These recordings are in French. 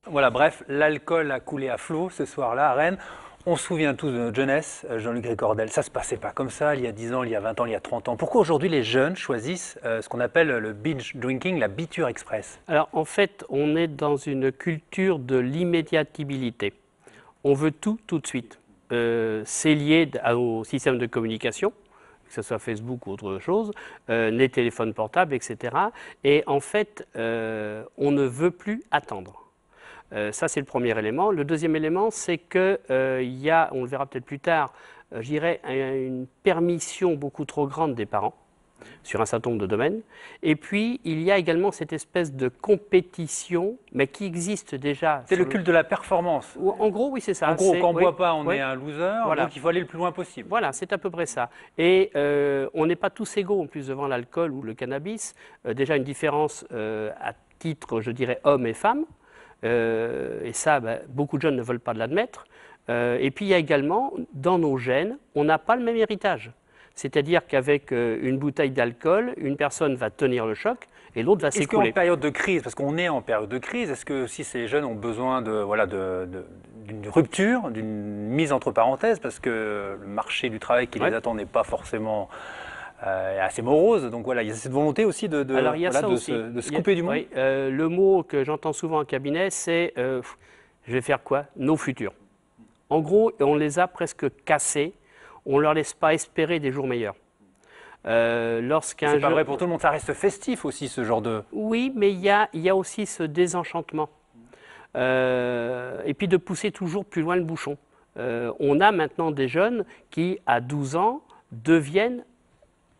Voilà, bref, l'alcool a coulé à flot ce soir-là à Rennes. On se souvient tous de notre jeunesse, Jean-Luc Récordel, ça ne se passait pas comme ça il y a 10 ans, il y a 20 ans, il y a 30 ans. Pourquoi aujourd'hui les jeunes choisissent ce qu'on appelle le binge drinking, la biture express? Alors en fait, on est dans une culture de l'immédiatabilité. On veut tout de suite. C'est lié au système de communication, que ce soit Facebook ou autre chose, les téléphones portables, etc. Et en fait, on ne veut plus attendre. Ça, c'est le premier élément. Le deuxième élément, c'est qu'il y a, on le verra peut-être plus tard, je dirais, une permission beaucoup trop grande des parents sur un certain nombre de domaines. Et puis, il y a également cette espèce de compétition, mais qui existe déjà. C'est le culte de la performance. En gros, oui, c'est ça. En gros, quand on ne oui, boit pas, on oui. est un loser, Voilà. donc il faut aller le plus loin possible. Voilà, c'est à peu près ça. Et on n'est pas tous égaux en plus devant l'alcool ou le cannabis. Déjà une différence à titre, je dirais, hommes et femmes. Et ça, beaucoup de jeunes ne veulent pas l'admettre. Et puis il y a également, dans nos gènes, on n'a pas le même héritage. C'est-à-dire qu'avec une bouteille d'alcool, une personne va tenir le choc et l'autre va s'écouler. Est-ce qu'en période de crise, parce qu'on est en période de crise, est-ce que si ces jeunes ont besoin d'une rupture, d'une mise entre parenthèses, parce que le marché du travail qui les attend n'est pas forcément assez morose, donc voilà, il y a cette volonté aussi de se couper du monde. Oui, le mot que j'entends souvent en cabinet, c'est je vais faire quoi? Nos futurs. En gros, on les a presque cassés. On ne leur laisse pas espérer des jours meilleurs. C'est pas vrai pour tout le monde, ça reste festif aussi ce genre de... Oui, mais il y a aussi ce désenchantement. Et puis de pousser toujours plus loin le bouchon. On a maintenant des jeunes qui, à 12 ans, deviennent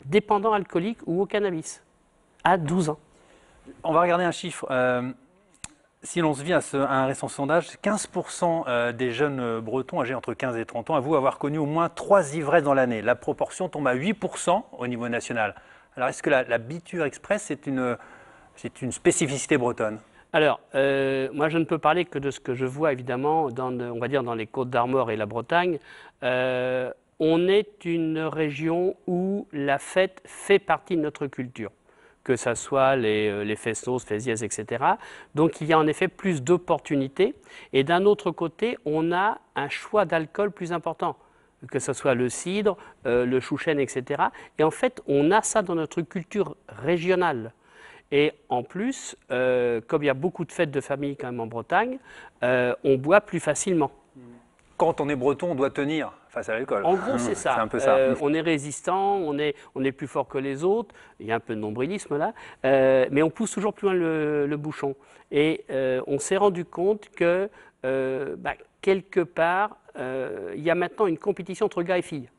dépendants alcooliques ou au cannabis. À 12 ans. On va regarder un chiffre. Si l'on se vit à un récent sondage, 15% des jeunes bretons âgés entre 15 et 30 ans avouent avoir connu au moins 3 ivresses dans l'année. La proportion tombe à 8% au niveau national. Alors est-ce que la biture express, c'est une spécificité bretonne? Alors, moi je ne peux parler que de ce que je vois évidemment on va dire dans les Côtes-d'Armor et la Bretagne. On est une région où la fête fait partie de notre culture, que ce soit les festos, fésiès, etc. Donc il y a en effet plus d'opportunités. Et d'un autre côté, on a un choix d'alcool plus important, que ce soit le cidre, le chouchen, etc. Et en fait, on a ça dans notre culture régionale. Et en plus, comme il y a beaucoup de fêtes de famille quand même en Bretagne, on boit plus facilement. Quand on est breton, on doit tenir face à l'alcool. En gros, c'est ça. C'est un peu ça. On est résistant, on est plus fort que les autres. Il y a un peu de nombrilisme là. Mais on pousse toujours plus loin le bouchon. Et on s'est rendu compte que, quelque part, il y a maintenant une compétition entre gars et filles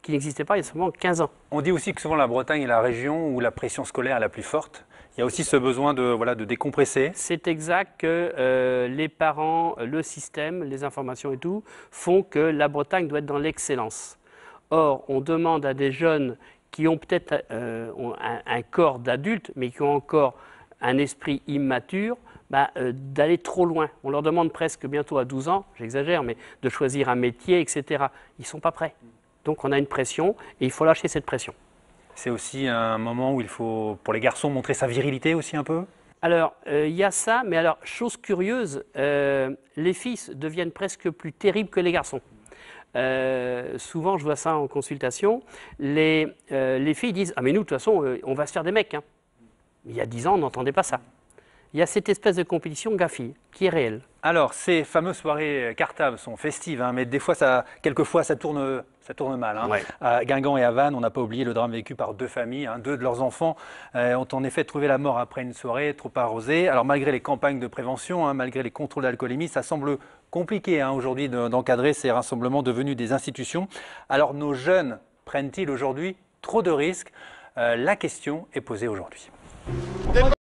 qui n'existait pas il y a seulement 15 ans. On dit aussi que souvent la Bretagne est la région où la pression scolaire est la plus forte. Il y a aussi ce besoin de décompresser. C'est exact que les parents, le système, les informations et tout font que la Bretagne doit être dans l'excellence. Or, on demande à des jeunes qui ont peut-être un corps d'adulte, mais qui ont encore un esprit immature, d'aller trop loin. On leur demande presque bientôt à 12 ans, j'exagère, mais de choisir un métier, etc. Ils ne sont pas prêts. Donc on a une pression et il faut lâcher cette pression. C'est aussi un moment où il faut, pour les garçons, montrer sa virilité aussi un peu? Alors, il y a ça, mais alors, chose curieuse, les filles deviennent presque plus terribles que les garçons. Souvent, je vois ça en consultation, les filles disent « Ah mais nous, de toute façon, on va se faire des mecs. Hein. » Il y a 10 ans, on n'entendait pas ça. Il y a cette espèce de compétition gars-filles qui est réelle. Alors, ces fameuses soirées cartables sont festives, hein, mais quelquefois, ça tourne mal. Hein. Ouais. À Guingamp et à Vannes, on n'a pas oublié le drame vécu par 2 familles. Hein. 2 de leurs enfants ont en effet trouvé la mort après une soirée trop arrosée. Alors, malgré les campagnes de prévention, hein, malgré les contrôles d'alcoolémie, ça semble compliqué aujourd'hui d'encadrer ces rassemblements devenus des institutions. Alors, nos jeunes prennent-ils aujourd'hui trop de risques? La question est posée aujourd'hui.